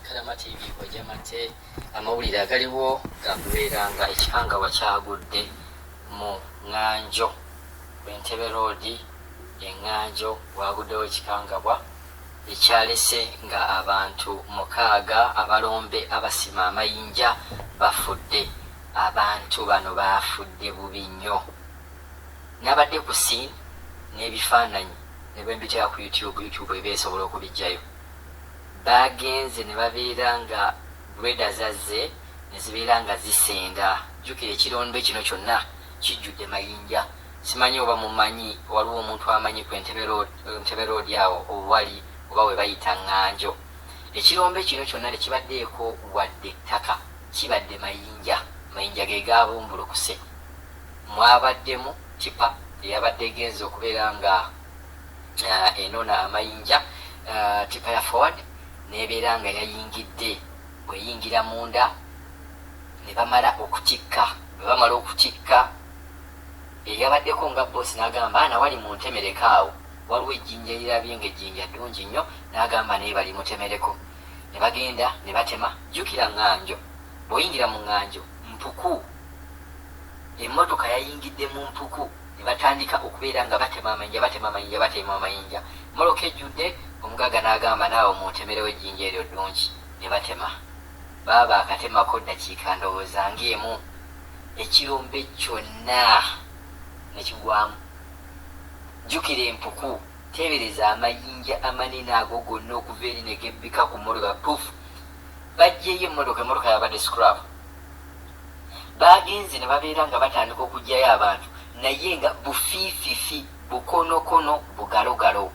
Wakadaama TV wajamate amawulire agaliwo gakubeeranga ekikangawa kyagudde mu Nganjo Bwentebe Road Nganjo waguddewo ekikangawa ekyalese nga abantu 6 abalombe abasima amayinja bafudde. Abantu bano bafudde bubi nnyo. Nabadde ku scene n'ebifaananyi ne bwe mbitera ku YouTube ebeesobola okubijjayo. Bagenze ne babeera nga greda zazze ne zibeera nga zisenda. Jjukira ekirombe kino kyonna kijjudde mayinja. Simanyi oba mumanyi waliwo omuntu amanyi ku Entebbe Road awo owali oba we bayita Nganjo. Ekirombe kino kyonna tekibaddeeko wadde ttaka, kibadde mayinja. Mayinja ge gabumbulukuse. Mwabaddemu tipa eyabadde egenza okubeera nga enona amayinja, tipa ya forward nebeera nga yayingidde. Bweyingira munda ne bamala okutikka. Bwe bamala okutikka eyabaddeko nga bosi n'agamba ana wali mu ntemereko awo waliwo ejjinja erirabye nga ejjinja ddungi nnyo, n'agamba naye bali mutemereko. Ne bagenda ne batema. Jjukira Nganjo, bw'oyingira mu Nganjo mpuku, emmotoka yayingidde mu mpuku ne batandika okubeera nga batema amayinja. Moloka ejjudde, omugaga n'agamba naawe muntemerewo ejjinja eryo ddungi, ne batema. Baaba akatemako ddakiika ndowooza ng'emu, ekirombe kyonna ne kigwamu. Jjukira empuku, teebereza amayinja amanene ago gonna okuva eri ne gebbika ku mmotoka puufu. Bajjeeyo emmotoka yabadde scrap. Bagenze ne babeera nga batandika okuggyayo abantu naye nga bufiififi, bukonokono, bugalogalo.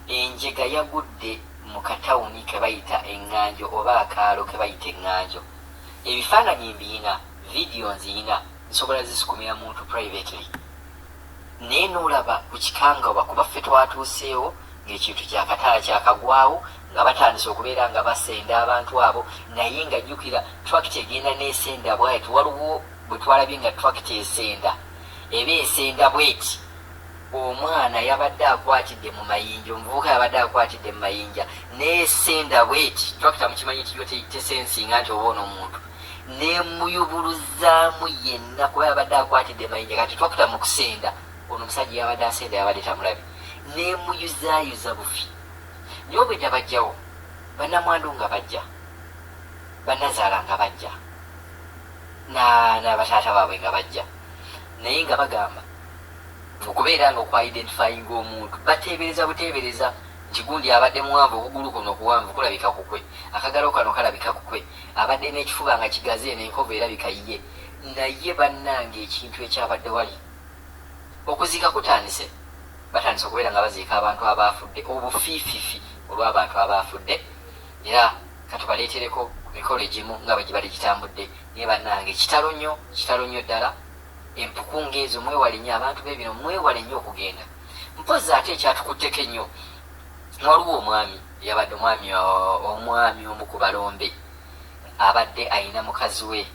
Enjega yagudde mu katawuni ke bayita Nganjo oba akaalo ke bayita Nganjo. Ebifaananyi mbiina, vidiyo nziina, nsobola zisikumira muntu privately. Naye n'olaba ku kikangawa kuba ffe twatuuseewo ng'ekintu kyakataala kyakagwawo nga batandise okubeera nga basenda abantu abo, naye nga jjukira tractor egenda n'esenda bw'ati. Waliwo bwe twalabye nga tractor esenda eba esenda bw'eti. Omwana yabadde akwatidde mu mayinja, omuvubuka yabadde akwatidde mu mayinja n'esenda bw'eti. Tractor mukimanyi nti yo tesensinga nti oba ono omuntu, n'emuyubuluzaamu yenna kuba yabadde akwatidde mayinja. Kati tractor mu kusenda, ono omusajja yabadde asenda yabadde tamulabi, n'emuyuzaayuza bufi. Naye obwedda bajjawo, bannamwandu nga bajja, bannazaala nga bajja, n'abataata baabwe nga bajja, naye nga bagamba okubeera nga okwa-identifying omuntu bateebereza buteebereza nti gundi abadde muwanvu, okugulu kuno okuwanvu kulabika kukwe, akagalo kano kalabika kukwe, abadde n'ekifuba nga kigaze n'enkovu erabika ye. Naye bannange ekintu ekyabadde wali okuziika kutandise. Batandise okubeera nga baziika abantu abaafudde, obufiififi olw'abantu abaafudde, era katubaleetereko ku mikolo egimu nga bwe gibadde gitambudde. Naye bannange kitalo nnyo ddala. Empuku ng'ezo mwewale nnyo, abantu b'ebino mwewale nnyo okugenda. Mpozzi ate ekyatukutteko ennyo, waliwo omwami yabadde omwami omu ku balombe abadde ayina mukazi we,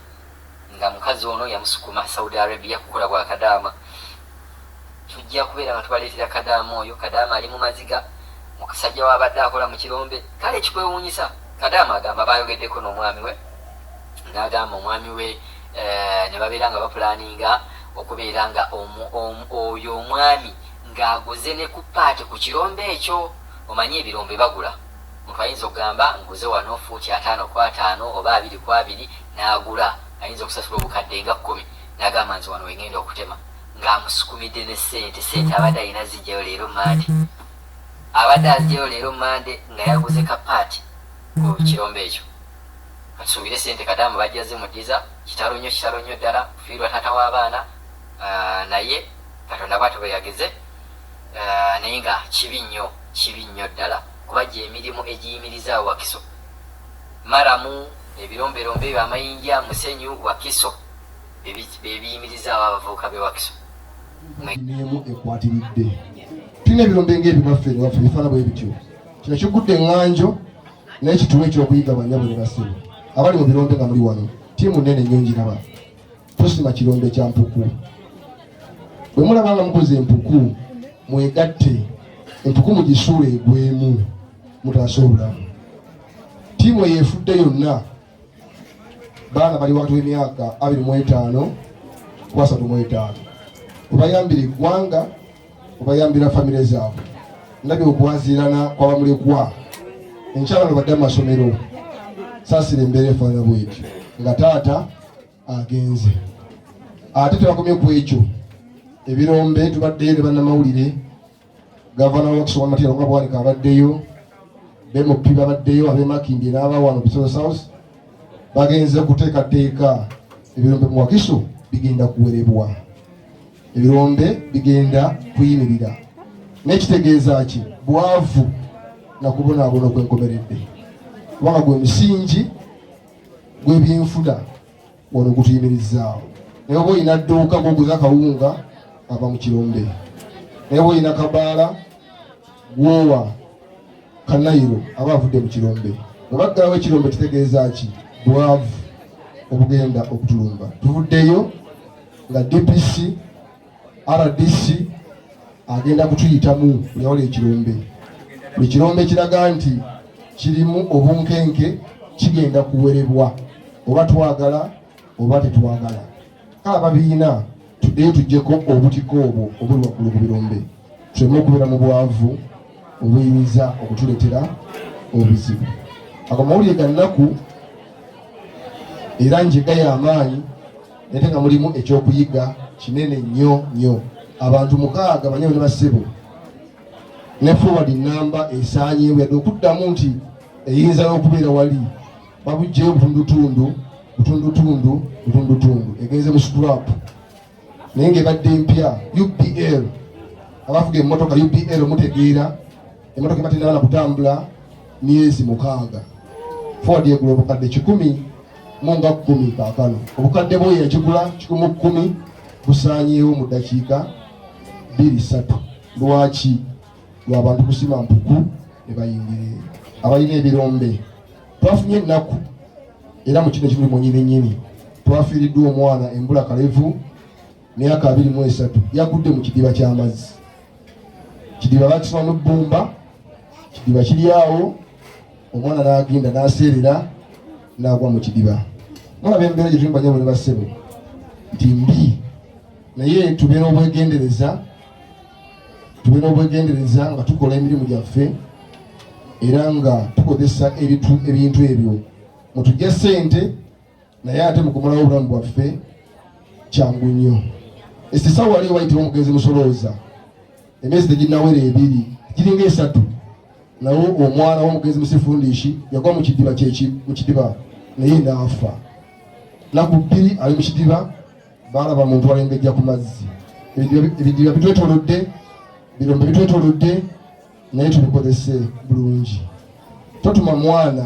nga mukazi ono yamusukuma Saudi Arabia kukola bwa Wakadaama. Tujja kubeera nga tubaleetera Wakadaama oyo. Wakadaama ali mu maziga, musajja wabadde akola mu kirombe. Kale ekikwewuunyisa, Wakadaama agamba bayogeddeko n'omwami we, n'agamba omwami we ne babeera nga bapulaninga okubeera nga oyo omwami ng'aguze ne ku paati ku kirombe ekyo. Omanyi ebirombe bagula, omuntu ayinza okugamba nguze wano fuuti 5/5 oba 2/2, n'agula, ayinza okusasula obukadde nga 10, n'agamba nze wano wengenda okutema, ng'amusukumidde ne sente abadde alina zijjayo leero Mande, abadde azijjayo leero Mande nga yaguze kapaati ku kirombe ekyo. Katusuubire sente Wakadaama bajja zimuddiza. Kitalo nnyo ddala, kufiirwa taata w'abaana, naye Katonda bw'atyo bwe yageze. Naye nga kibi nnyo ddala kuba gye emirimu egiyimiriza Wakiso, Maramu, ebiromberombe ebyo, amayinja, Musenyu, Wakiso bebiyimiriza abavubuka b'e Wakiso. Nemu ekwatiridde tulina ebirombe ng'ebinaffe ewaffe bifaana bwe bityo. Kino kigudde Nganjo naye kituwe ekyokuyiga bannabwe ne basibe abali mu birombe nga muli wano. Ttiimu nnene nnyo ngiraba, tosima kirombe kya mpuku. Bwe mulaba nga mukoze empuku mwegatte, empuku mugisuule egwemu, mutaase obulamu. tiimu eyefudde yonna baana bali wakati w'emyaka 25 ku 35 obayambira eggwanga obayambira famire zaabwe ndabye okuwaziirana kw'abamulekwa enkyala no badde amasomero saasira embeera efaanana bwetyo nga taata agenze ate tebakomye ku ekyo ebirombe tubaddeyo ne bannamawulire gavana wakisobola Matera nga bwanika abaddeyo BMP babaddeyo abemakindye n'abawano Bisolo South bagenze kuteekateeka ebirombe mu Wakiso bigenda kuwerebwa ebirombe bigenda kuyimirira n'ekitegeeza ki bwavu nakubonaabona okwenkomeredde kubanga gwe musingi gw'ebyenfuna wano gutuyimirizaawo naye oba olina dduuka gwoguza akawunga ava mu kirombe naye oba olina kabaala gwowa kanayiro aba avudde mu kirombe webaggalawo ekirombe kitegeeza ki bwavu obugenda okutulumba tuvuddeyo nga DPC RDC agenda kutuyitamu yawole ekirombe buli kirombe kiraga nti kirimu obunkenke kigenda kuwerebwa oba twagala oba tetwagala kale ababiina tuddeyo tuggyeko obutiko obwo obuli waggulu ku birombe tuleme okubeera mu bwavu obuyinza okutuleetera obuzibu ago mawulire ga nnaku era njega y'amaanyi ate nga mulimu ekyokuyiga kinene nnyo nnyo abantu 6 banyabo ne bassebo ne forward namba esaanyeewo yadde okuddamu nti eyinza n'okubeera wali babugjeyo butundutundu egenze mu scrap naye ng'ebadde mpya UBL abafuga emmotoka UBL omutegeera emmotoka ebatinabana kutambula myezi 6 forward yegula obukadde 10 kaakano obukadde bwoyo yakigula 10 busaanyeewo mu ddakiika 2-3 lwaki lw'abantu kusima mpuku ne bayingire abalina ebirombe twafunye ennaku era mu kino ekimuli mu nnyini twafiiriddwa omwana embula kalevu myaka 23 yagudde mu kidiba ky'amazzi kidiba bakisimamu ebbumba kidiba kiri awo omwana n'agenda n'aseerera n'agwa mu kidiba mulaba embeera gye tuli banyabo ne bassebo nti mbi naye tubeera obwegendereza nga tukola emirimu gyaffe era nga tukozesa ebintu ebyo mutujja ssente naye ate mukumalawo obulamu bwaffe kyangu nnyo esisa wali wayitibwa omugenzi musolooza emyezi teginnawera 2 giringa 3 nawo omwana w'omugenzi musifundiishi yagwa mu kidiba naye n'afa naku 2 ali mu kidiba baalaba muntu alengejja ku mazzi ebidiba bitwetolodde birombe bitwetolodde naye tubikozese bulungi totuma mwana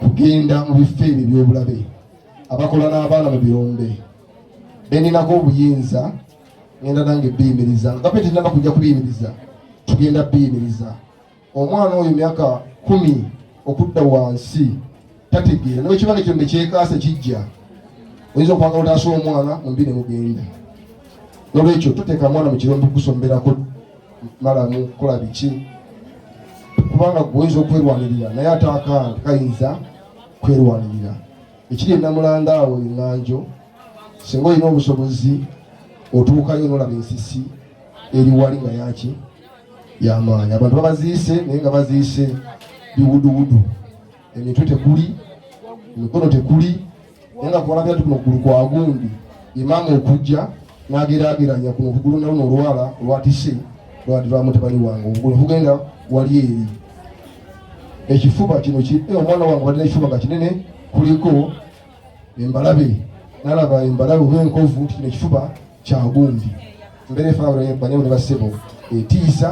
kugenda mu bifo ebyo by'obulabe abakola n'abaana mu birombe beninako obuyinza ngenda nange biyimiriza nga kapeti namba kujja kubiyimiriza tugenda biyimiriza omwana oyo myaka 10 okudda wansi tategeera nawe kibanga ekirombe kyekaasa kijja oyinza okwagala otaasa omwana mumbi ne mugenda nolwekyo toteeka mwana mu kirombe kusomberako malamu kukola biki kubanga gwoyinza okwerwanirira naye ate akantu kayinza kwerwanirira ekiri enamulanda awo eŋŋanjo singa olina obusobozi otuukayo n'olaba ensisi eri wali nga yaki y'amaanyi abantu babaziise naye nga baziise biwuduwudu emitwe tekuli emikono tekuli naye nga kuwalabira ti kuno kugulu kwa gundi imaama okujja n'ageraageranya kuno okugulu naluno olwala olwatise lwa mutabani wange obugulu bugenda wali eri ekifuba kino omwana wange badde n'ekifuba nga kinene kuliko embalabe nalaba embalabe oba enkovu nti kino ekifuba kyagundi embeera efaanana banyabo ne bassebo etiisa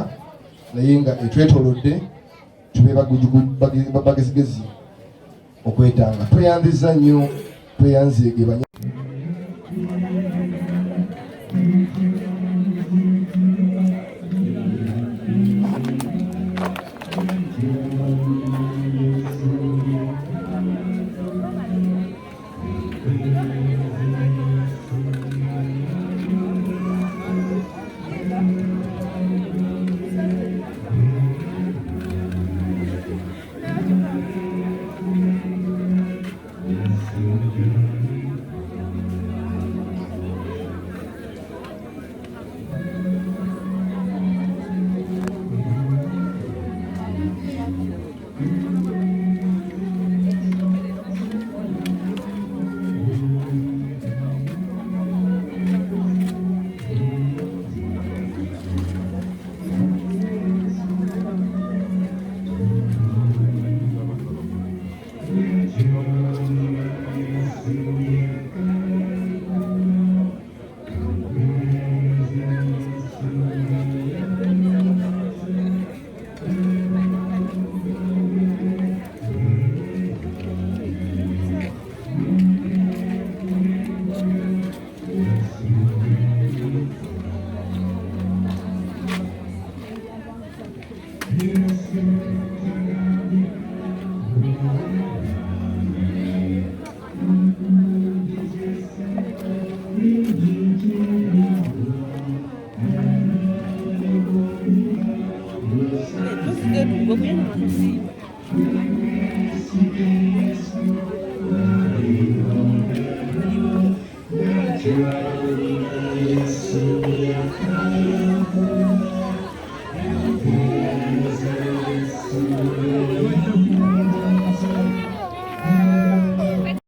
naye nga etwetolodde tube bagezigezi okwetanga tweyanziza nnyo tweyanzeege Bye.